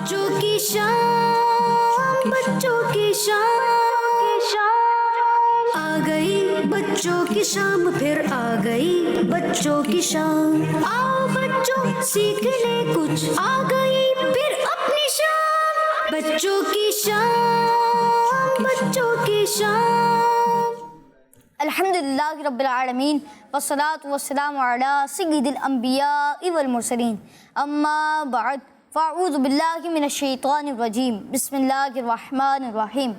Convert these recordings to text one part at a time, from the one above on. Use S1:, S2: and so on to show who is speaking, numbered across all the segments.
S1: بچوں کی شام، بچوں کی شام آ گئی، بچوں کی شام پھر آ گئی بچوں کی شام، آؤ بچوں سیکھنے کچھ آ گئی پھر اپنی شام، بچوں کی شام، بچوں کی شام۔
S2: الحمدللہ رب العالمین والصلاة والسلام علی سید الانبیاء والمرسلین، اما بعد فاعوذ باللہ من الشیطان الرجیم، بسم اللہ الرحمن الرحیم۔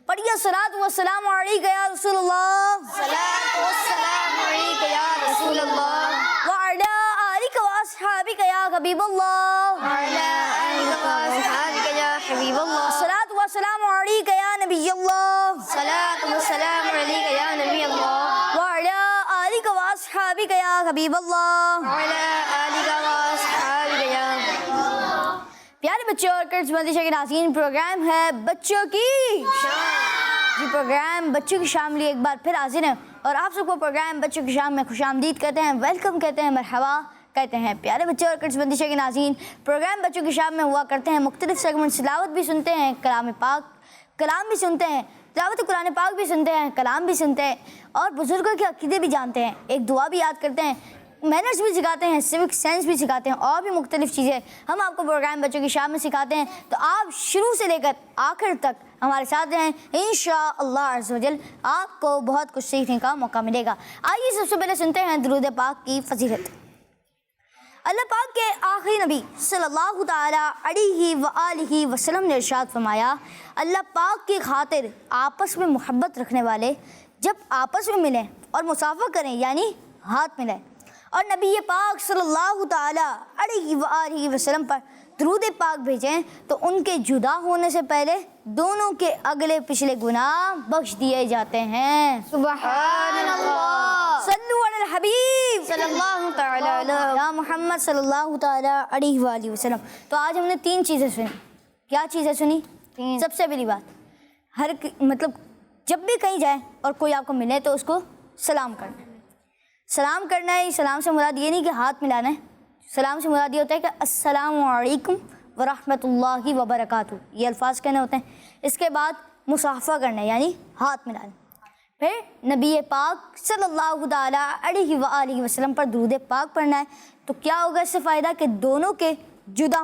S2: پڑھیے الصلاۃ والسلام علیک یا رسول اللہ،
S3: الصلاۃ والسلام علیک یا رسول اللہ،
S2: وعلی آلک واصحابک یا حبیب اللہ،
S3: وعلی آلک واصحابک یا حبیب اللہ،
S2: الصلاۃ والسلام علیک یا نبی اللہ،
S3: الصلاۃ والسلام علیک یا نبی اللہ،
S2: وعلی آلک واصحابک یا حبیب اللہ۔
S3: وعلی آلک واصحابک یا
S2: پیارے بچوں اور کرس بندش کے ناظرین، پروگرام ہے بچوں کی جی پروگرام بچوں کی شام لیے ایک بار پھر حاضر ہیں، اور آپ سب کو پروگرام بچوں کی شام میں خوش آمدید کہتے ہیں، ویلکم کہتے ہیں، مرحبا کہتے ہیں۔ پیارے بچوں اور کرس بندش کے ناظرین، پروگرام بچوں کی شام میں ہوا کرتے ہیں مختلف سیگمنٹ، تلاوت بھی سنتے ہیں، کلام پاک کلام بھی سنتے ہیں، تلاوت قرآن پاک بھی سنتے ہیں، کلام بھی سنتے ہیں، اور بزرگوں کے عقیدے بھی جانتے ہیں، ایک دعا بھی یاد کرتے ہیں، مینرز بھی سکھاتے ہیں، سیوک سینس بھی سکھاتے ہیں، اور بھی مختلف چیزیں ہم آپ کو پروگرام بچوں کی شام میں سکھاتے ہیں۔ تو آپ شروع سے لے کر آخر تک ہمارے ساتھ رہیں، انشاءاللہ عز و جل آپ کو بہت کچھ سیکھنے کا موقع ملے گا۔ آئیے سب سے پہلے سنتے ہیں درود پاک کی فضیلت۔ اللہ پاک کے آخری نبی صلی اللہ تعالیٰ علیہ وآلہ وسلم نے ارشاد فرمایا، اللہ پاک کی خاطر آپس میں محبت رکھنے والے جب آپس میں ملیں اور مصافحہ کریں یعنی ہاتھ ملائیں، اور نبی پاک صلی اللہ تعالیٰ علیہ وآلہ وسلم پر درود پاک بھیجیں تو ان کے جدا ہونے سے پہلے دونوں کے اگلے پچھلے گناہ بخش دیے جاتے ہیں۔
S3: سبحان اللہ،
S2: صلو علی الحبیب
S3: صلی اللہ تعالی علیہ
S2: یا محمد صلی اللہ تعالیٰ علیہ وآلہ وسلم۔ تو آج ہم نے 3 چیزیں سنی۔ کیا چیزیں سنی؟ سب سے پہلی بات، مطلب جب بھی کہیں جائیں اور کوئی آپ کو ملے تو اس کو سلام کرنا ہے۔ سلام کرنا ہے، سلام سے مراد یہ نہیں کہ ہاتھ ملانا ہے، سلام سے مراد یہ ہوتا ہے کہ السلام علیکم ورحمۃ اللہ وبرکاتہ، یہ الفاظ کہنے ہوتے ہیں۔ اس کے بعد مصافحہ کرنا ہے یعنی ہاتھ ملانا، پھر نبی پاک صلی اللہ تعالیٰ علیہ وآلہ وسلم پر درود پاک پڑھنا ہے۔ تو کیا ہوگا اس سے فائدہ کہ دونوں کے جدا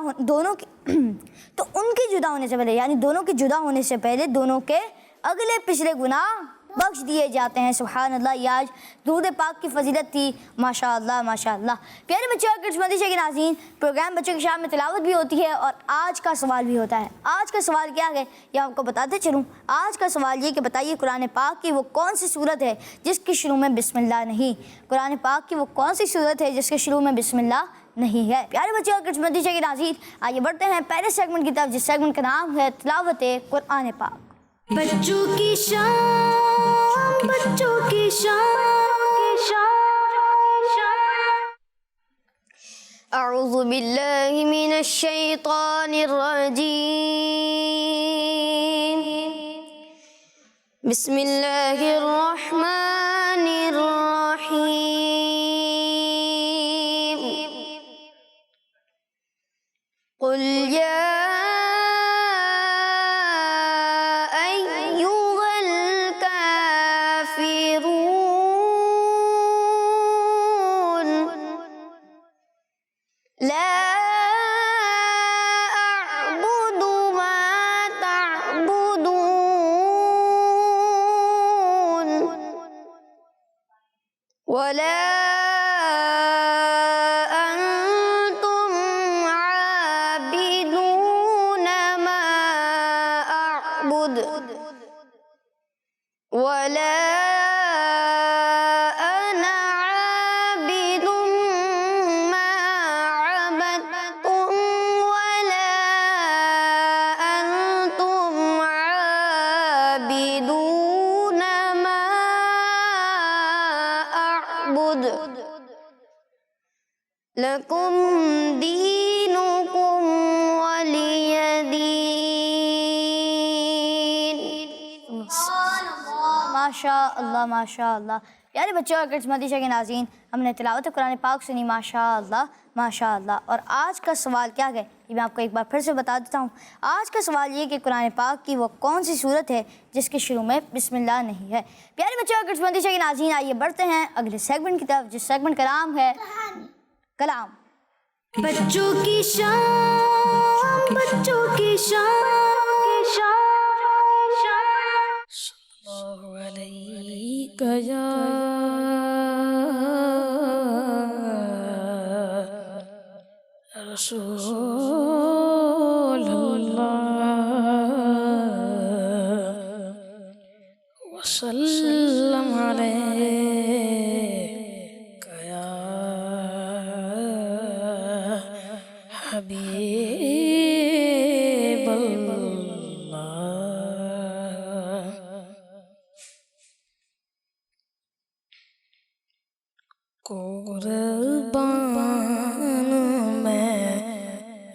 S2: ہونے سے پہلے یعنی دونوں کے جدا ہونے سے پہلے دونوں کے اگلے پچھلے گناہ بخش دیے جاتے ہیں۔ سبحان اللہ، یہ آج درود پاک کی فضیلت تھی۔ ماشاء اللہ ماشاء اللہ۔ پیارے بچوں اور کرس بندش کے ناظرین، پروگرام بچوں کی شام میں تلاوت بھی ہوتی ہے اور آج کا سوال بھی ہوتا ہے۔ آج کا سوال کیا ہے یہ آپ کو بتاتے چلوں۔ آج کا سوال یہ کہ بتائیے قرآن پاک کی وہ کون سی سورت ہے جس کی شروع میں بسم اللہ نہیں؟ قرآن پاک کی وہ کون سی سورت ہے جس کے شروع میں بسم اللہ نہیں ہے؟ پیارے بچوں اور کرس بندش کے ناظرین، آئیے بڑھتے ہیں پہلے سیگمنٹ کی طرف، جس سیگمنٹ کا نام ہے تلاوت قرآن پاک۔
S1: بچوں کی شام، بچوں کی شام۔
S3: اعوذ باللہ من الشیطان الرجیم، بسم اللہ الرحمن الرحیم، قل یا لا أعبد ما تعبدون ولا أنتم عابدون ما أعبد ولا لکم دینکم ولی دین۔
S2: ماشاء اللہ ماشاء اللہ. پیارے بچوں اور کرڈز مدیشہ کے ناظرین، ہم نے تلاوت قرآن پاک سنی ماشاء اللہ ماشاء اللہ. اور آج کا سوال کیا ہے یہ میں آپ کو ایک بار پھر سے بتا دیتا ہوں. آج کا سوال یہ کہ قرآن پاک کی وہ کون سی صورت ہے جس کے شروع میں بسم اللہ نہیں ہے. پیارے بچوں اور کرڈز مدیشہ کے ناظرین، آئیے بڑھتے ہیں اگلے سیگمنٹ کی طرف، جس سیگمنٹ کا نام ہے کلام.
S1: بچوں کی شام، بچوں کی شام.
S4: علیک یا رسول اللہ وسلم علیک یا حبیب اللہ. قربان میں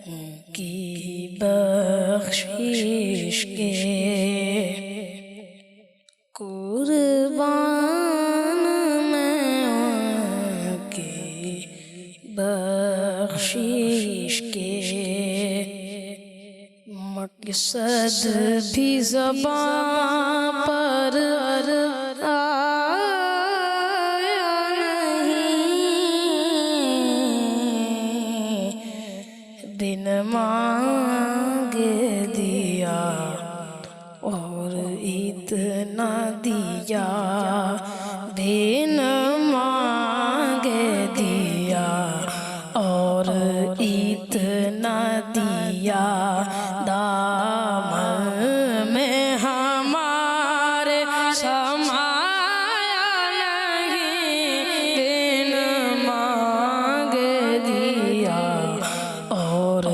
S4: ان کی بخشش کے، قربان میں ان کی بخشش کے، مقصد بھی زبان پر بن مانگ دیا اور اتنا دیا، بن مانگ دیا اور اتنا دیا، دامن میں ہمارے سمایا نہیں، بن مانگ دیا اور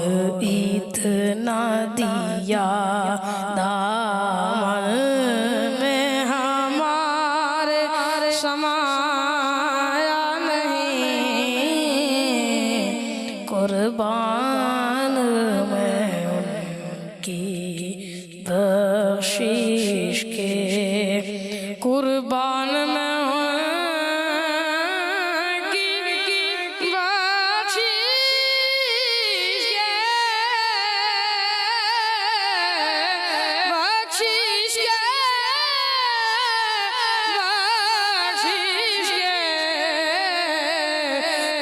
S4: اتنا دیا، دامن میں ہمارے سمایا نہیں، قربان میں ان کی بخشش کے، قربان میں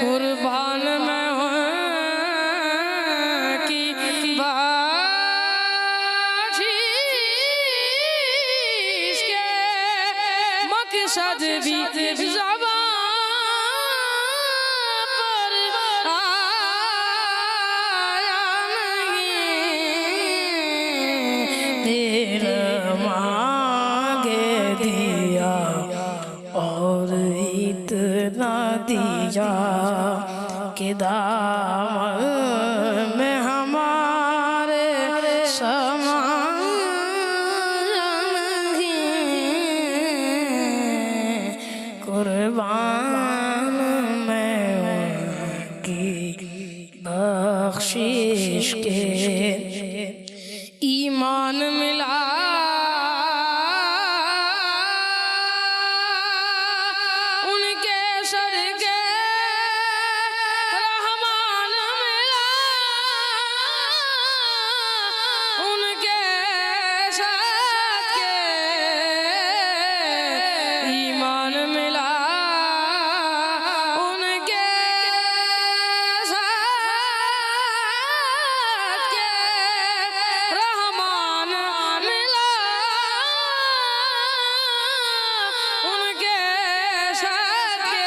S4: قربان میں کی بخشش کے، مقصد بھی زبان پر آیا نہیں، دل مانگ دیا اور اتنا دیا کہ دامن میں ہمارے سمایا نہیں، قربان میں ان کی بخشش کے، ایمان ملا ان کے صدقے، رحمان ملا ان کے صدقے، ایمان ملا ان کے صدقے، رحمان ملا ان کے صدقے،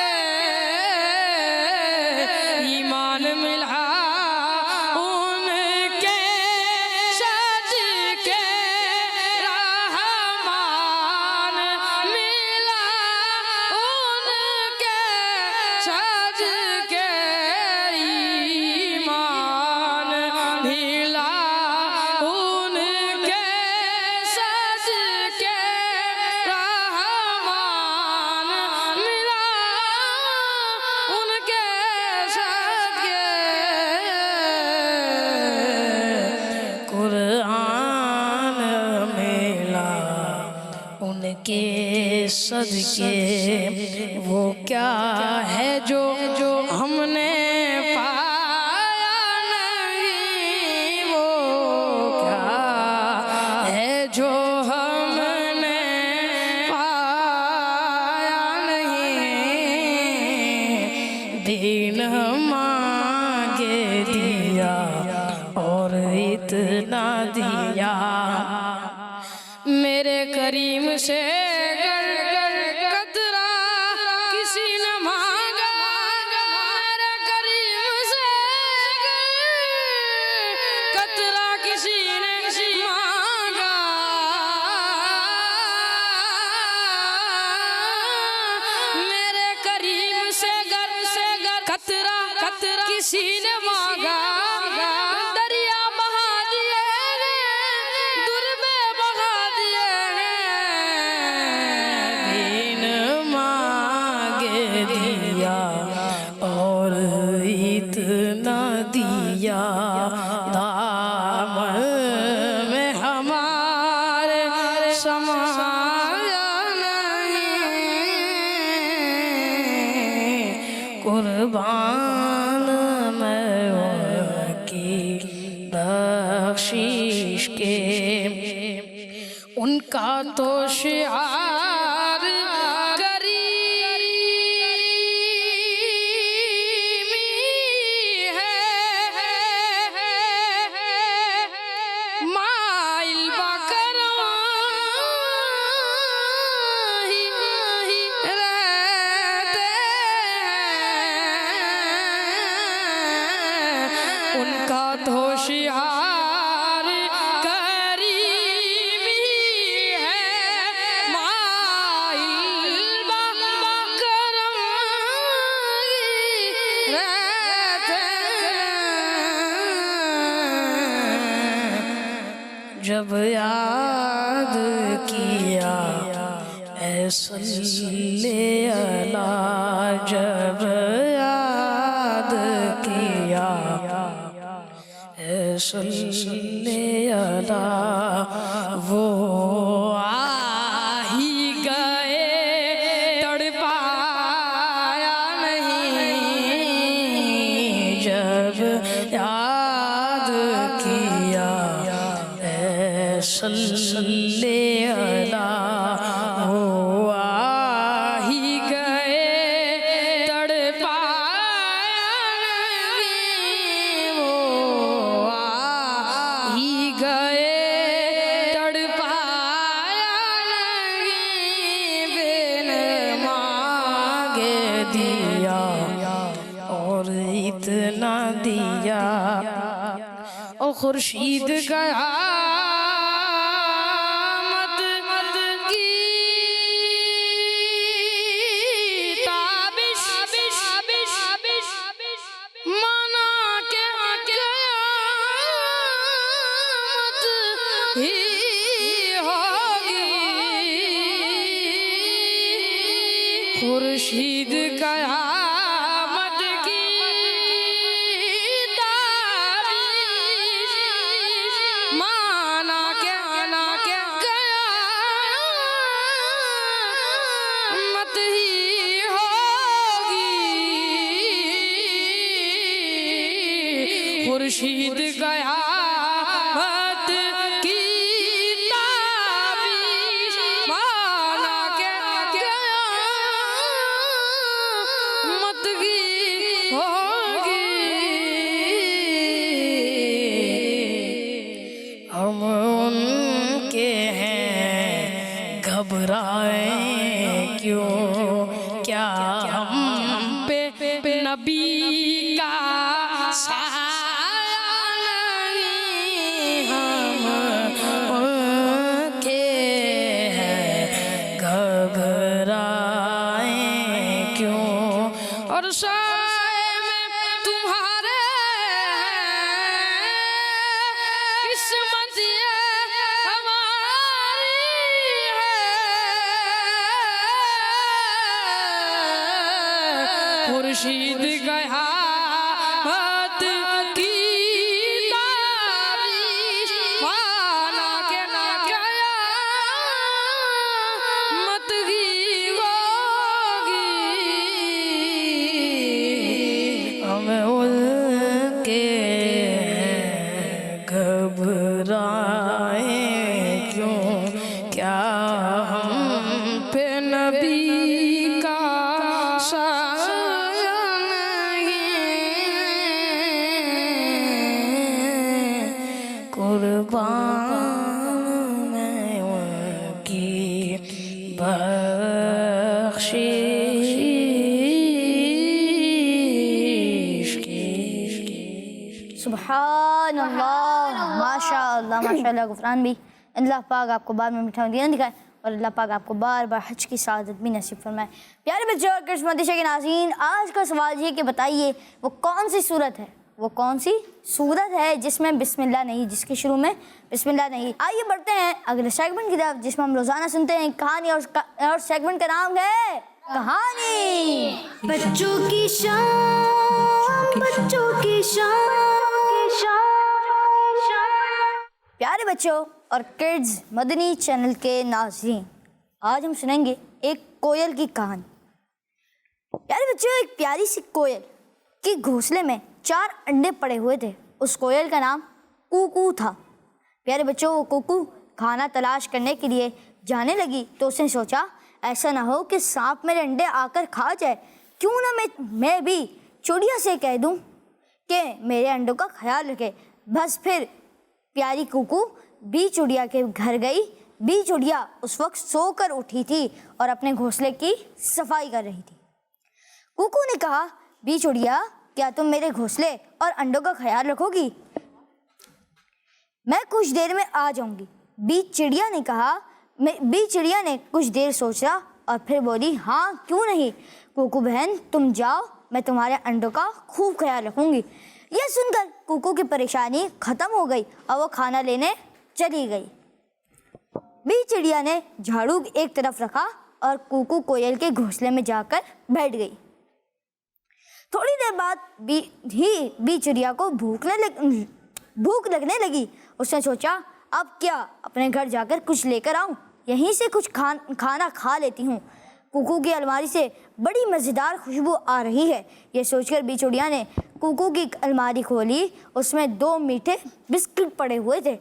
S4: ایمان ملا ان کے صدقے، رحمان ملا ان کے صدقے، ایمان ملا ان کے صدقے، رحمان ملا ان کے صدقے، قرآن ملا ان کے صدقے وہ کیا ہے جو ہم نے پایا نہیں، وہ کیا ہے جو ہم نے پایا نہیں، دین مانگے دیا اور اتنا دیا، میرے کریم سے قطرہ کسی نے مانگا، میرے کریم سے قطرہ کسی نے مانگا، میرے کریم سے قطرہ کسی نے مانگا، دریا بہا دیے دربے بہا دیے، دین مانگے دیا اور اتنا دیا، دامن میں ہمارے سمایا نہیں، قربان میں ان کی بخشش کے، ان کا تو شعار کریمی ہے، مائل بکرم ہی رہتے ہیں، ان کا تو شعار کریمی ہے، مائل بکرم ہی رہتے ہیں، جب یاد کیا اے صلی اللہ، جب یاد کیا اے صلی اللہ، وہ آ ہی گئے تڑپایا نہیں، جب یاد کیا اے صلی اللہ، وہ آ ہی گئے تڑپایا نہیں، وہ آ ہی گئے تڑپایا نہیں، بن مانگے دیا اور اتنا دیا، اور خورشید قیامت کی تابش مانا کہ قیامت ہی ہوگی، خورشید قیامت کی تابش مانا کہ قیامت ہی ہوگی، خورشید قیامت کی تابش مانا کہ قیامت کی ہوگی، ہم ان کے ہیں گھبرائیں کیوں، کیا ہم پہ نبی کا سایہ نہیں، ہم ان کے ہیں گھبرائیں کیوں، اور سائے میں تمہارے قسمت یہ ہماری ہے، خورشید قیامت کی تابش مانا کہ قیامت کی گزرائیں کیوں کیا ہم پہ نبی کا سایہ نہیں، قربان میں ان کی بخشش کی۔
S2: سبحان اللہ، ماشاء اللہ غفران بھی، اللہ پاک آپ کو بار میں میٹھا مدینہ دکھائے اور اللہ پاک آپ کو بار بار حج کی سعادت بھی نصیب فرمائے۔ پیارے بچے اور کرس مدیشہ کے ناظرین، آج کا سوال یہ کہ بتائیے وہ کون سی صورت ہے، وہ کون سی صورت ہے جس میں بسم اللہ نہیں، جس کے شروع میں بسم اللہ نہیں۔ آئیے بڑھتے ہیں اگلے سیگمنٹ کی طرف جس میں ہم روزانہ سنتے ہیں کہانی، اور سیگمنٹ کا نام ہے کہانی۔
S1: بچوں کی شام، بچوں کی شام۔
S2: پیارے بچوں اور کڈز مدنی چینل کے ناظرین، آج ہم سنیں گے ایک کوئل کی کہانی۔ پیارے بچوں، ایک پیاری سی کوئل کی گھونسلے میں 4 انڈے پڑے ہوئے تھے۔ اس کوئل کا نام کوکو تھا۔ پیارے بچوں، وہ کوکو کھانا تلاش کرنے کے لیے جانے لگی تو اس نے سوچا ایسا نہ ہو کہ سانپ میرے انڈے آ کر کھا جائے، کیوں نہ میں بھی چڑیا سے کہہ دوں کہ میرے انڈوں کا خیال رکھے۔ بس پھر پیاری کوکو بی چڑیا کے گھر گئی۔ بی چڑیا اس وقت سو کر اٹھی تھی اور اپنے گھونسلے کی صفائی کر رہی تھی۔ کوکو نے کہا، بی چڑیا کیا تم میرے گھونسلے اور انڈوں کا خیال رکھو گی؟ میں کچھ دیر میں آ جاؤں گی۔ بی چڑیا نے کچھ دیر سوچا اور پھر بولی، ہاں کیوں نہیں کوکو بہن، تم جاؤ، میں تمہارے انڈوں کا خوب خیال رکھوں گی۔ یہ سن کر کوکو کی پریشانی ختم ہو گئی اور وہ کھانا لینے چلی گئی۔ بی چڑیا نے جھاڑو ایک طرف رکھا اور کوکو کوئل کے گھونسلے میں جا کر بیٹھ گئی۔ تھوڑی دیر بعد بی چڑیا کو بھوک لگنے لگی۔ اس نے سوچا اب کیا اپنے گھر جا کر کچھ لے کر آؤں، یہیں سے کچھ کھانا کھا لیتی ہوں۔ کوکو کی الماری سے بڑی مزیدار خوشبو آ رہی ہے۔ یہ سوچ کر بی چڑیا نے کوکو کی الماری کھولی، اس میں 2 میٹھے بسکٹ پڑے ہوئے تھے۔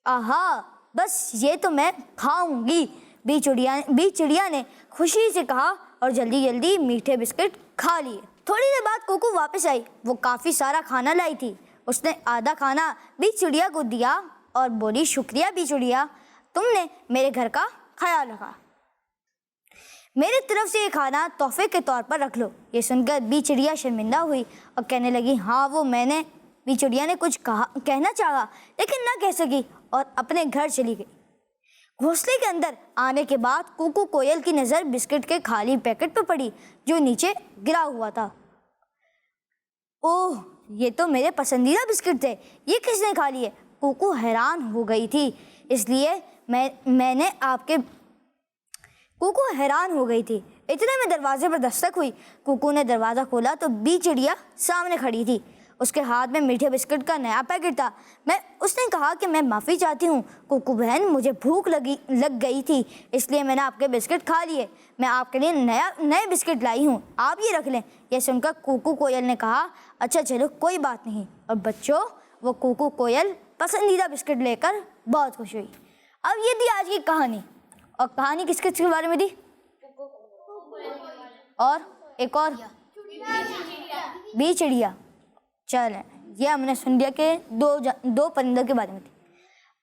S2: آہا، بس یہ تو میں کھاؤں گی، بی چڑیا نے خوشی سے کہا اور جلدی جلدی میٹھے بسکٹ کھا لیے۔ تھوڑی دیر بعد کوکو واپس آئی۔ وہ کافی سارا کھانا لائی تھی۔ اس نے آدھا کھانا بی چڑیا کو دیا اور بولی، شکریہ بی چڑیا، تم نے میرے گھر کا خیال رکھا، میرے طرف سے یہ کھانا تحفے کے طور پر رکھ لو۔ یہ سن کر بی چڑیا شرمندہ ہوئی اور کہنے لگی، ہاں وہ بی چڑیا نے کچھ کہنا چاہا لیکن نہ کہہ سکی اور اپنے گھر چلی گئی۔ گھونسلے کے اندر آنے کے بعد کوکو کوئل کی نظر بسکٹ کے خالی پیکٹ پہ پڑی جو نیچے گرا ہوا تھا۔ اوہ، یہ تو میرے پسندیدہ بسکٹ تھے، یہ کس نے کھا لیے؟ کوکو حیران ہو گئی تھی، اس لیے کوکو حیران ہو گئی تھی۔ اتنے میں دروازے پر دستک ہوئی۔ کوکو نے دروازہ کھولا تو بی چڑیا سامنے کھڑی تھی۔ اس کے ہاتھ میں میٹھے بسکٹ کا نیا پیکٹ تھا۔ اس نے کہا کہ میں معافی چاہتی ہوں کوکو بہن، مجھے بھوک لگ گئی تھی اس لیے میں نے آپ کے بسکٹ کھا لیے۔ میں آپ کے لیے نئے بسکٹ لائی ہوں، آپ یہ رکھ لیں۔ یہ سن کر کوکو کوئل نے کہا، اچھا چلو کوئی بات نہیں۔ اور بچوں، وہ کوکو کوئل پسندیدہ بسکٹ لے کر بہت خوش ہوئی۔ اب یہ تھی آج کی کہانی۔ اور کہانی کس کے بارے میں تھی؟ اور ایک اور بی چڑیا۔ چلیں، یہ ہم نے سن لیا کہ دو پرندوں کے بارے میں تھی۔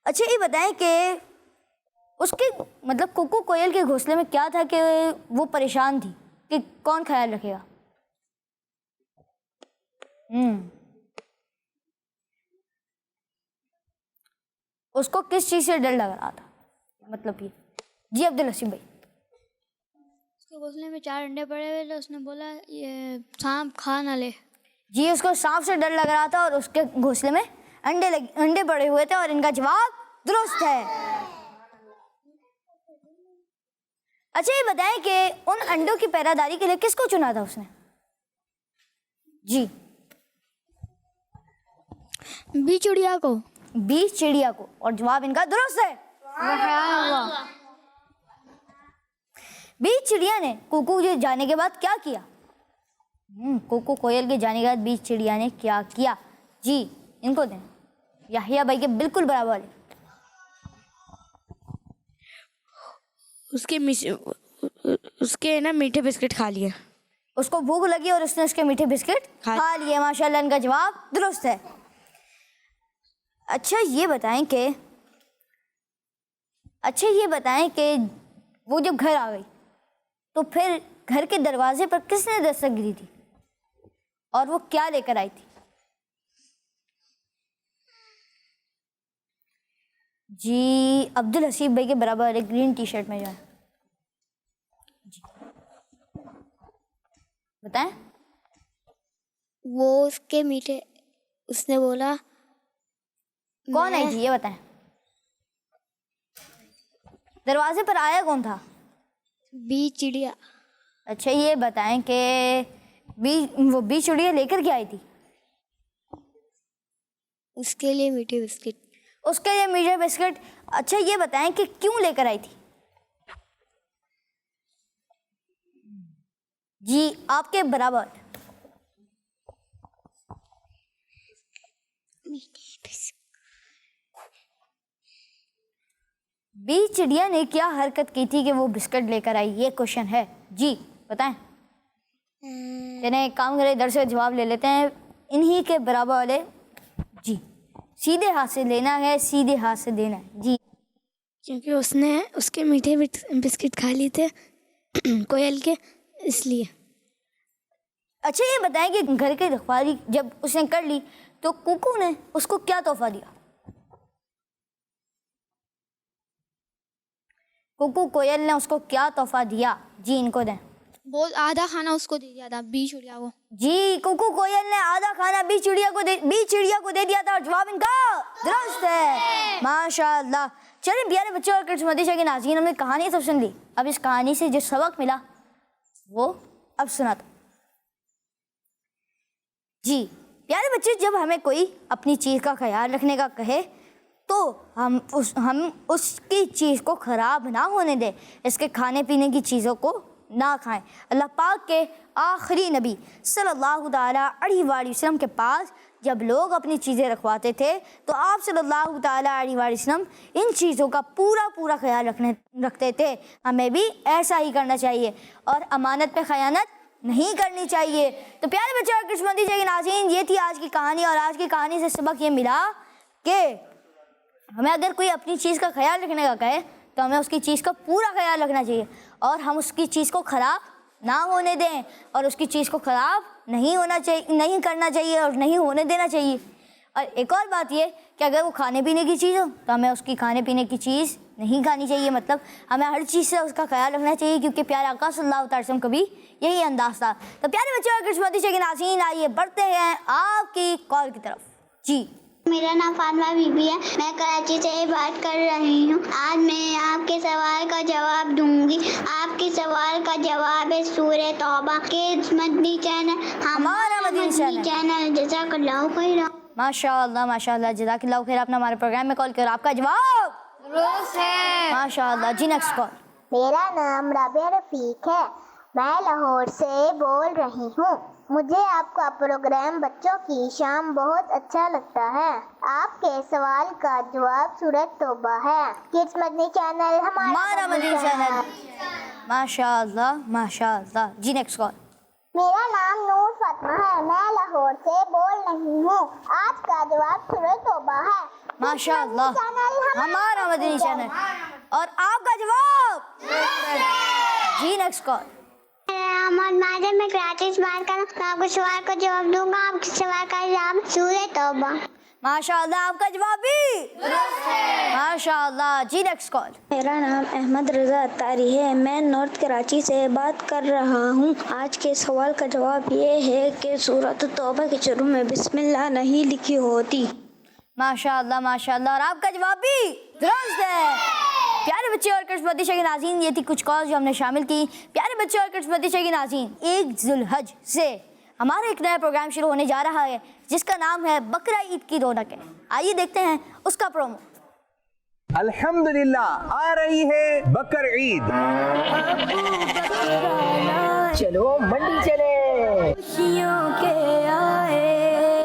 S2: اچھا یہ بتائیں کہ اس کے مطلب کوکو کوئل کے گھونسلے میں کیا تھا کہ وہ پریشان تھی کہ کون خیال رکھے گا؟ اس کو کس چیز سے ڈر لگ رہا تھا؟ مطلب یہ جی عبدالحسین بھائی۔
S3: اس کے گھونسلے میں 4 انڈے پڑے ہوئے تھے، اس نے بولا یہ سانپ کھا نہ لے۔
S2: جی، اس کو سانپ سے ڈر لگ رہا تھا اور اس کے گھونسلے میں انڈے پڑے ہوئے تھے، اور ان کا جواب درست ہے۔ اچھا یہ بتائیں کہ ان انڈوں کی پہرہ کے لیے کس کو چنا تھا اس نے؟ جی
S3: بی چڑیا کو۔
S2: بی چڑیا کو، اور جواب ان کا درست ہے۔ بی چڑیا نے کوکو کے جانے کے بعد کیا کیا؟ کوکو کوئل کے جانے کے بعد بی چڑیا نے کیا کیا؟ جی ان کو دیں۔ یحییٰ بھائی کے بالکل برابر والے.
S3: اس کے نا میٹھے بسکٹ کھا لیے.
S2: اس کو بھوک لگی اور اس نے اس کے میٹھے بسکٹ کھا لیے. ماشاء اللہ ان کا جواب درست ہے. اچھا یہ بتائیں کہ وہ جب گھر آ گئی تو پھر گھر کے دروازے پر کس نے دستک گری تھی اور وہ کیا لے کر آئی تھی؟ جی عبدالحسیب بھائی کے برابر ایک گرین ٹی شرٹ میں جو ہے. جی بتائیں.
S3: وہ اس کے میٹھے اس نے بولا
S2: کون آئی تھی یہ بتائیں. دروازے پر آیا کون تھا؟
S3: بی چڑیا.
S2: اچھا یہ بتائیں کہ وہ بی چڑیا لے کر کیا آئی تھی؟
S3: اس کے لیے میٹھے بسکٹ.
S2: اس کے لیے میٹھے بسکٹ. اچھا یہ بتائیں کہ کیوں لے کر آئی تھی؟ جی آپ کے برابر. بی چڑیا نے کیا حرکت کی تھی کہ وہ بسکٹ لے کر آئی؟ یہ کوشچن ہے. جی بتائیں. ایک کام کرے ادھر سے جواب لے لیتے ہیں انہی کے برابر والے. جی سیدھے ہاتھ سے لینا ہے, سیدھے ہاتھ سے دینا ہے. جی
S3: کیونکہ اس نے اس کے میٹھے بسکٹ کھا لیے تھے کوئل کے, اس لیے.
S2: اچھا یہ بتائیں کہ گھر کی رکھوالی جب اس نے کر لی تو کوکو نے اس کو کیا تحفہ دیا؟ کوکو کوئل نے اس کو کیا تحفہ دیا؟ جی ان کو دیں.
S3: بہت آدھا کھانا اس کو دے دیا تھا بی چڑیا کو.
S2: جی کوکو کوئل نے آدھا کھانا بی چڑیا کو دے دیا تھا اور جواب ان کا درست ہے. ماشاء اللہ. چلیں پیارے بچوں اور کرسمس مدیشہ کے ناظرین, ہم نے کہانی سب سن لی. اب اس کہانی سے جو سبق ملا وہ اب سناتا. جی پیارے بچے, جب ہمیں کوئی اپنی چیز کا خیال رکھنے کا کہے تو ہم اس کی چیز کو خراب نہ ہونے دیں, اس کے کھانے پینے کی چیزوں کو نہ کھائیں. اللہ پاک کے آخری نبی صلی اللہ تعالیٰ علیہ وآلہ وسلم کے پاس جب لوگ اپنی چیزیں رکھواتے تھے تو آپ صلی اللہ تعالیٰ علیہ وآلہ وسلم ان چیزوں کا پورا خیال رکھتے تھے. ہمیں بھی ایسا ہی کرنا چاہیے اور امانت پہ خیانت نہیں کرنی چاہیے. تو پیارے بچے اور کرسمس مدیشہ کے ناظرین, یہ تھی آج کی کہانی, اور آج کی کہانی سے سبق یہ ملا کہ ہمیں اگر کوئی اپنی چیز کا خیال رکھنے کا کہے تو ہمیں اس کی چیز کا پورا خیال رکھنا چاہیے اور ہم اس کی چیز کو خراب نہ ہونے دیں اور اس کی چیز کو خراب نہیں کرنا چاہیے اور نہیں ہونے دینا چاہیے. اور ایک اور بات یہ کہ اگر وہ کھانے پینے کی چیز ہو تو ہمیں اس کی کھانے پینے کی چیز نہیں کھانی چاہیے. مطلب ہمیں ہر چیز سے اس کا خیال رکھنا چاہیے کیونکہ پیارے آقا صلی اللہ علیہ وسلم کا بھی یہی انداز تھا. تو پیارے بچے اور کرسمس مدیشہ کے ناظرین, آئیے بڑھتے ہیں آپ کی کال کی طرف. جی
S5: میرا نام فاطمہ بی بی ہے, میں کراچی سے بات کر رہی ہوں. آج میں آپ کے سوال کا جواب دوں گی. آپ کے سوال کا جواب ہے سورہ توبہ کے مدنی چینل, ہمارا مدنی چینل. جزاک اللہ خیر.
S2: ماشاء اللہ جزاک اللہ خیر. آپ نے ہمارے پروگرام میں کال کیا, آپ کا جواب درست ہے. ماشاء اللہ. جی نیکسٹ کال.
S5: میرا نام رابعہ رفیق ہے, میں لاہور سے بول رہی ہوں. مجھے آپ کا پروگرام بچوں کی شام بہت اچھا لگتا ہے. آپ کے سوال کا جواب سورۃ توبہ ہے. کڈس مدنی چینل ہمارا مدنی چینل.
S2: ماشاء اللہ. جی نیکسٹ کال.
S5: میرا نام نور فاطمہ ہے, میں لاہور سے بول رہی ہوں. آج کا جواب سورۃ توبہ ہے.
S2: ماشاء اللہ. ہمارا مدنی چینل. اور آپ کا جواب. جی نیکسٹ کال.
S5: میں کراچی سے بات کر رہا ہوں. آپ کے سوال کا جواب دوں گا. آپ کے سوال کا جواب سورۃ توبہ.
S2: ماشاء اللہ. آپ کا جواب بھی ماشاء اللہ. جی نیکسٹ کال.
S6: میرا نام احمد رضا اتاری ہے, میں نارتھ کراچی سے بات کر رہا ہوں. آج کے سوال کا جواب یہ ہے کہ سورۃ توبہ کے شروع میں بسم اللہ نہیں لکھی ہوتی.
S2: ماشاء اللہ. اور آپ کا جواب بھی درست ہے. پیارے بچے اور کرسمس مدیشہ کے ناظرین, یہ تھی کچھ کال جو ہم نے شامل کی. پیارے بچے اور کرسمس مدیشہ کے ناظرین, 1 ذی الحج سے ہمارا ایک نیا پروگرام شروع ہونے جا رہا ہے جس کا نام ہے بقرہ عید کی رونق ہے. آئیے دیکھتے ہیں اس کا پرومو.
S7: الحمدللہ آ رہی ہے بقر عید. چلو منڈی چلے,
S1: خوشیوں کے آئے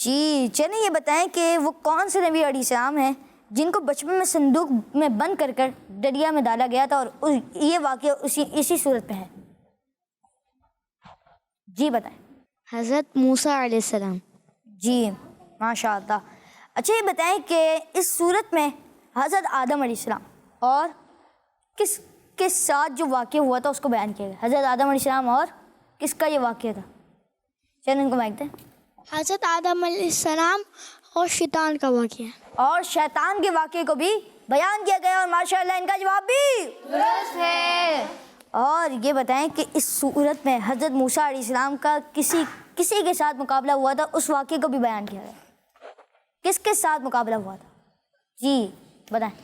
S2: جی چلیں یہ بتائیں کہ وہ کون سے نبی علیہ السلام ہیں جن کو بچپن میں صندوق میں بند کر کر دریا میں ڈالا گیا تھا اور یہ واقعہ اسی صورت میں ہے؟ جی بتائیں.
S3: حضرت موسیٰ علیہ السلام.
S2: جی ماشاء اللہ. اچھا یہ بتائیں کہ اس صورت میں حضرت آدم علیہ السلام اور کس کے ساتھ جو واقعہ ہوا تھا اس کو بیان کیا گیا؟ حضرت آدم علیہ السلام اور کس کا یہ واقعہ تھا؟ چلیں ان کو مائک دیں.
S3: حضرت آدم علیہ السلام اور شیطان کا واقعہ.
S2: اور شیطان کے واقعے کو بھی بیان کیا گیا اور ماشاءاللہ ان کا جواب بھی درست ہے. اور یہ بتائیں کہ اس صورت میں حضرت موسیٰ علیہ السلام کا کسی کے ساتھ مقابلہ ہوا تھا اس واقعے کو بھی بیان کیا گیا. کس کے ساتھ مقابلہ ہوا تھا؟ جی بتائیں.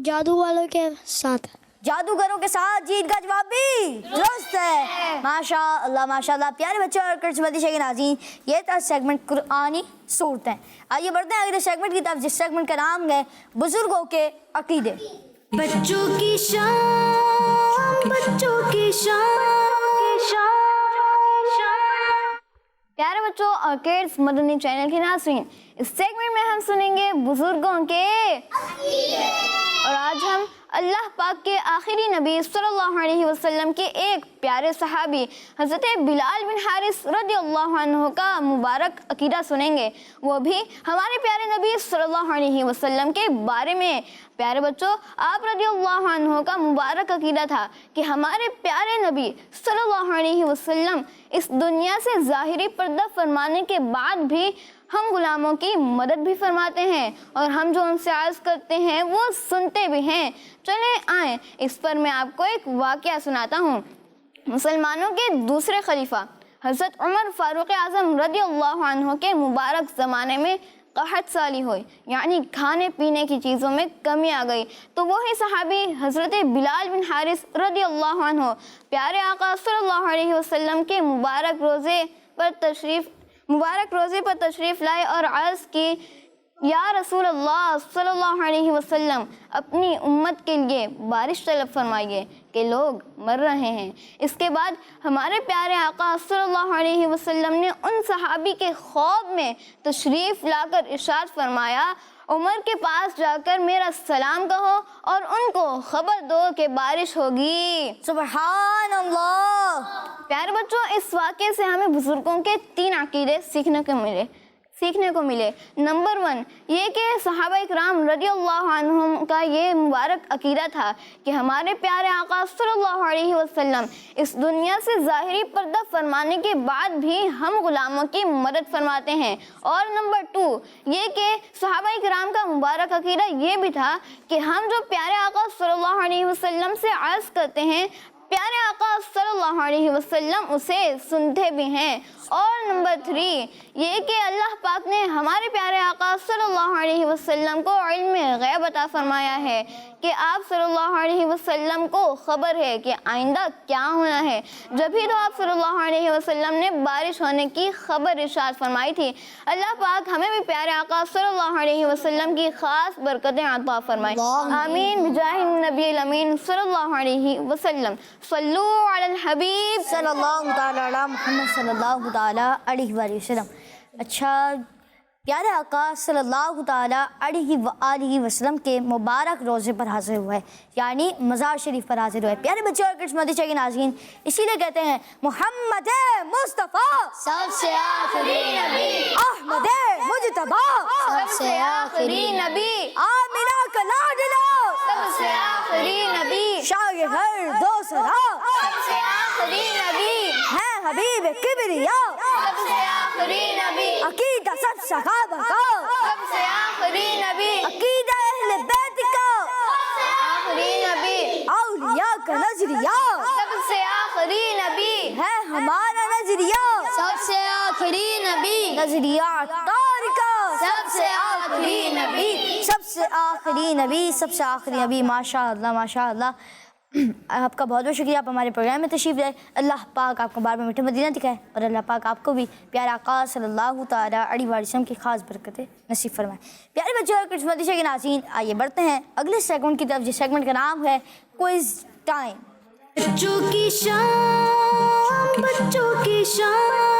S3: جادو والوں کے ساتھ.
S2: جادوگروں کے ساتھ. جی ان کا جواب بھی درست ہے. ماشاء اللہ ماشاء اللہ. پیارے بچوں اور کرس مدیشہ کے ناظرین یہ تھا سیگمنٹ قرآنی صورتیں. آئیے بڑھتے ہیں اگلے سیگمنٹ کی طرف جس سیگمنٹ کا نام ہے بزرگوں کے عقیدے.
S1: بچوں کی شان بچوں کی شان.
S2: پیارے بچوں اور کڈس مدنی چینل کے ناظرین اس سیگمنٹ میں ہم سنیں گے بزرگوں کے عقیدے. اور آج ہم اللہ پاک کے آخری نبی صلی اللہ علیہ وسلم کے ایک پیارے صحابی حضرت بلال بن حارث رضی اللہ عنہ کا مبارک عقیدہ سنیں گے، وہ بھی ہمارے پیارے نبی صلی اللہ علیہ وسلم کے بارے میں. پیارے بچوں آپ رضی اللہ عنہ کا مبارک عقیدہ تھا کہ ہمارے پیارے نبی صلی اللہ علیہ وسلم اس دنیا سے ظاہری پردہ فرمانے کے بعد بھی ہم غلاموں کی مدد بھی فرماتے ہیں اور ہم جو ان سے عرض کرتے ہیں وہ سنتے بھی ہیں. چلیں آئیں اس پر میں آپ کو ایک واقعہ سناتا ہوں. مسلمانوں کے دوسرے خلیفہ حضرت عمر فاروق اعظم رضی اللہ عنہ کے مبارک زمانے میں قحط سالی ہوئی، یعنی کھانے پینے کی چیزوں میں کمی آ گئی. تو وہی صحابی حضرت بلال بن حارث رضی اللہ عنہ پیارے آقا صلی اللہ علیہ وسلم کے مبارک روزے پر تشریف لائے اور عرض کی یا رسول اللہ صلی اللہ علیہ وسلم اپنی امت کے لیے بارش طلب فرمائیے کہ لوگ مر رہے ہیں. اس کے بعد ہمارے پیارے آقا صلی اللہ علیہ وسلم نے ان صحابی کے خواب میں تشریف لا کر ارشاد فرمایا عمر کے پاس جا کر میرا سلام کہو اور ان کو خبر دو کہ بارش ہوگی. سبحان اللہ. پیارے بچوں اس واقعے سے ہمیں بزرگوں کے 3 عقیدے سیکھنے کو ملے. نمبر 1 یہ کہ صحابہ اکرام رضی اللہ عنہم کا یہ مبارک عقیدہ تھا کہ ہمارے پیارے آقا صلی اللہ علیہ وسلم اس دنیا سے ظاہری پردہ فرمانے کے بعد بھی ہم غلاموں کی مدد فرماتے ہیں. اور نمبر 2 یہ کہ صحابہ اکرام کا مبارک عقیدہ یہ بھی تھا کہ ہم جو پیارے آقا صلی اللہ علیہ وسلم سے عرض کرتے ہیں پیارے آقا صلی اللہ علیہ وسلم اسے سنتے بھی ہیں. اور نمبر 3 یہ کہ اللہ پاک نے ہمارے پیارے آقا صلی اللہ علیہ وسلم کو علم غیب عطا فرمایا ہے کہ آپ صلی اللہ علیہ وسلم کو خبر ہے کہ آئندہ کیا ہونا ہے. جبھی تو آپ صلی اللہ علیہ وسلم نے بارش ہونے کی خبر ارشاد فرمائی تھی. اللہ پاک ہمیں بھی پیارے آقا صلی اللہ علیہ وسلم کی خاص برکتیں عطا فرمائے. آمین بجاہ النبی الامین صلی اللہ علیہ وسلم. صلو علی الحبیب صلی اللہ تعالی علی محمد صلی اللہ تعالی علیہ وآلہ وسلم. اچھا پیارے آقا صلی اللہ تعالیٰ علیہ وآلہ وسلم کے مبارک روزے پر حاضر ہوئے یعنی مزار شریف پر حاضر ہوئے. پیارے بچے اور کرس مدیشہ کے ناظرین اسی لیے کہتے ہیں محمد مصطفیٰ سب سے آخری نبی،
S1: احمد مجتبی
S2: سب سے آخری نبی،
S1: آمنہ کا لاڈلا
S2: سب سے آخری نبی،
S1: شاہ ہر دو سرا
S2: سب سے آخری نبی،
S1: ہے حبیب کبریا
S2: سب سے آخری نبی،
S1: عقیدہ سب صحابہ کا
S2: سب سے آخری نبی،
S1: عقیدہ اہل بیت کا
S2: سب سے آخری نبی،
S1: اولیاء کا نظریہ
S2: سب سے آخری نبی،
S1: ہے ہمارا نظریہ
S2: سب سے آخری نبی،
S1: نظریہ عطار کا
S2: سب سے آخری نبی،
S1: سب سے آخری نبی سب سے آخری نبی. ماشاء اللہ ماشاء اللہ. آپ کا بہت بہت شکریہ آپ ہمارے پروگرام میں تشریف لائے. اللہ پاک آپ کو بار بار میٹھے مدینہ دکھائے اور اللہ پاک آپ کو بھی پیارے آقا صلی اللہ تعالیٰ علیہ وسلم کی خاص برکتیں نصیب فرمائے. پیارے بچوں اور کرس مدیشہ کے ناظرین آئیے بڑھتے ہیں اگلے سیگمنٹ کی طرف جس سیگمنٹ کا نام ہے کوئز ٹائم. بچوں کی شان بچوں کی شان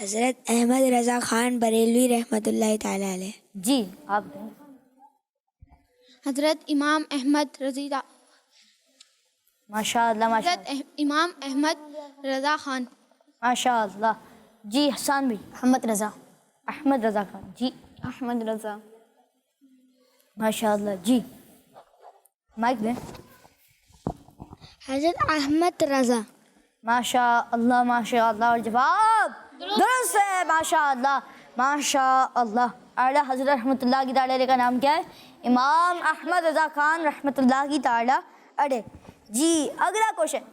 S3: حضرت احمد رضا خان بریلوی رحمۃ اللہ تعالی علیہ.
S2: جی آپ دیں.
S3: حضرت امام احمد رضا.
S2: ماشاء اللہ ماشاء اللہ
S3: امام احمد رضا خان.
S2: ماشاء اللہ. جی حسان بھی.
S3: احمد رضا.
S2: احمد رضا خان. جی
S3: احمد رضا.
S2: ماشاء اللہ. جی مائک دیں.
S3: حضرت احمد رضا.
S2: ماشاء اللہ ماشاء اللہ. اور جواب درست ہے. ماشاء اللہ ماشاء اللہ. اعلیٰ حضرت رحمۃ اللہ کی تعالیٰ علیہ کا نام کیا ہے؟ امام احمد رضا خان رحمۃ اللہ کی تعالیٰ علیہ. جی اگلا کوشچن.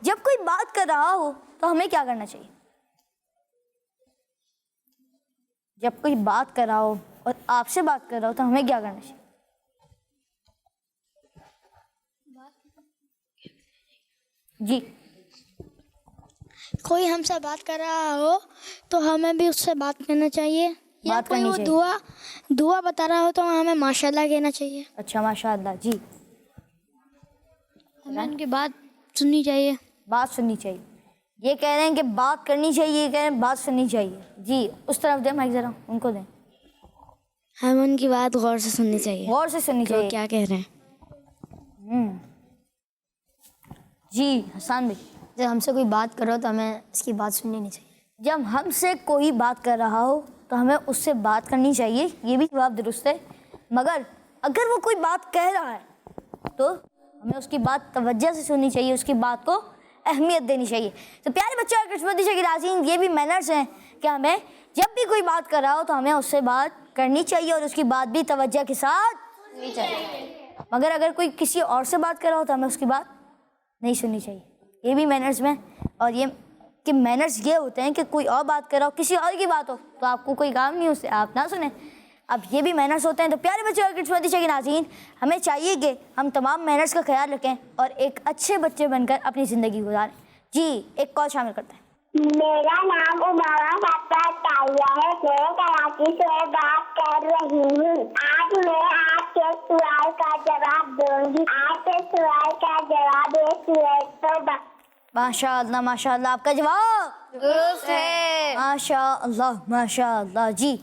S2: جب کوئی بات کر رہا ہو تو ہمیں کیا کرنا چاہیے؟ جب کوئی بات کر رہا ہو اور آپ سے بات کر رہا ہو تو ہمیں کیا کرنا چاہیے؟ جی
S3: کوئی ہم سے بات کر رہا ہو تو ہمیں بھی اس سے بات کرنا چاہیے. یا
S2: بات
S3: کوئی
S2: کرنی
S3: وہ
S2: چاہیے.
S3: دعا بتا رہا ہو تو ہمیں ماشاء اللہ کہنا چاہیے.
S2: اچھا ماشاء اللہ. جی
S3: ہمیں ان کی بات سننی چاہیے.
S2: بات سننی چاہیے. یہ کہہ رہے ہیں کہ بات کرنی چاہیے, یہ کہہ رہے ہیں بات سننی چاہیے. جی اس طرف دیں مائک ذرا, ان کو دیں.
S3: ہمیں ان کی بات غور سے سننی چاہیے.
S2: غور سے سننی
S3: کہ وہ
S2: چاہیے.
S3: کیا کہہ رہے ہیں.
S2: جی حسان بھائی.
S3: جب ہم سے کوئی بات کرو تو ہمیں اس کی بات سننی نہیں چاہیے.
S2: جب ہم سے کوئی بات کر رہا ہو تو ہمیں اس سے بات کرنی چاہیے. یہ بھی جواب درست ہے. مگر اگر وہ کوئی بات کہہ رہا ہے تو ہمیں اس کی بات توجہ سے سننی چاہیے, اس کی بات کو اہمیت دینی چاہیے. تو پیارے بچوں اور قسمتی کے ناظرین, یہ بھی مینرز ہیں کہ ہمیں جب بھی کوئی بات کر رہا ہو تو ہمیں اس سے بات کرنی چاہیے اور اس کی بات بھی توجہ کے ساتھ سننی چاہیے. مگر اگر کوئی کسی اور سے بات کر رہا ہو تو ہمیں اس کی بات نہیں سننی چاہیے. یہ بھی مینرز میں. اور یہ کہ مینرز یہ ہوتے ہیں کہ کوئی اور بات کر رہا ہو, کسی اور کی بات ہو تو آپ کو کوئی کام نہیں, اس سے آپ نہ سنیں. اب یہ بھی مینرز ہوتے ہیں. تو پیارے بچے اور قسمتی کے ناظرین, ہمیں چاہیے کہ ہم تمام مینرز کا خیال رکھیں اور ایک اچھے بچے بن کر اپنی زندگی گزاریں. جی ایک کال شامل کرتے ہیں.
S5: میرا نام عمارہ تالیہ ہے. میں کراچی سے بات کر رہی ہوں. آج میں آپ کے سوال کا جواب دوں گی. آپ کے سوال کا جواب ہے سورہ توبہ.
S2: ماشاء اللہ ماشاء اللہ. آپ کا جواب درست ہے. ماشاء اللہ ماشاء اللہ. جی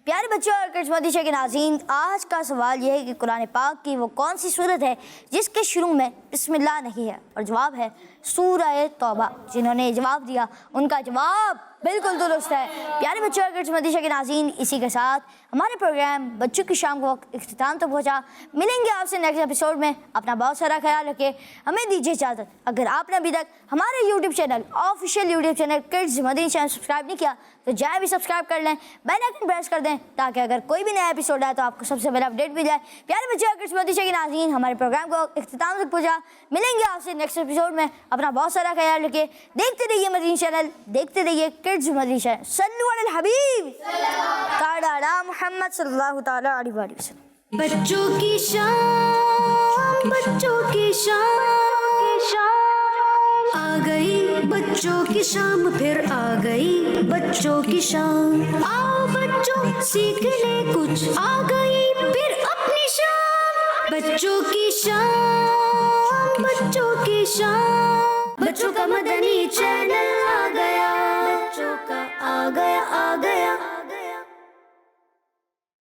S2: پیارے بچوں اور قسمتی کے ناظرین, آج کا سوال یہ ہے کہ قرآن پاک کی وہ کون سی صورت ہے جس کے شروع میں بسم اللہ نہیں ہے؟ اور جواب ہے سورہ توبہ. جنہوں نے جواب دیا ان کا جواب بالکل درست ہے. پیارے بچوں اور قسمتی کے ناظرین, اسی کے ساتھ ہمارے پروگرام بچوں کی شام کو اختتام تک پہنچا. ملیں گے آپ سے نیکسٹ ایپیسوڈ میں. اپنا بہت سارا خیال رکھیں. ہمیں دیجیے اجازت. اگر آپ نے ابھی تک ہمارے YouTube channel official YouTube channel kids مدنی چینل سبسکرائب نہیں کیا تو جائیں بھی سبسکرائب کر لیں, بیل آئکن پریس کر دیں تاکہ اگر کوئی بھی نیا ایپیسوڈ آئے تو آپ کو سب سے پہلے اپڈیٹ مل جائے. پیارے بچے اور قسمتی کے ناظرین, ہمارے پروگرام کو اختتام تک پہنچا. ملیں گے آپ سے نیکسٹ ایپیسوڈ میں. اپنا بہت سارا خیال رکھیں. دیکھتے رہیے مدنی چینل, دیکھتے رہیے کڈز مدنی چینل. صلو علی الحبیب تعالی محمد صلی اللہ تعالی علیہ وسلم.
S1: بچوں کی شام, بچوں کی شام آ گئی. بچوں کی شام پھر آ گئی. بچوں کی شام, آؤ بچوں سیکھ لے کچھ, آ گئی پھر اپنی شام. بچوں کی شام, بچوں کی شام, بچوں کا مدنی چینل.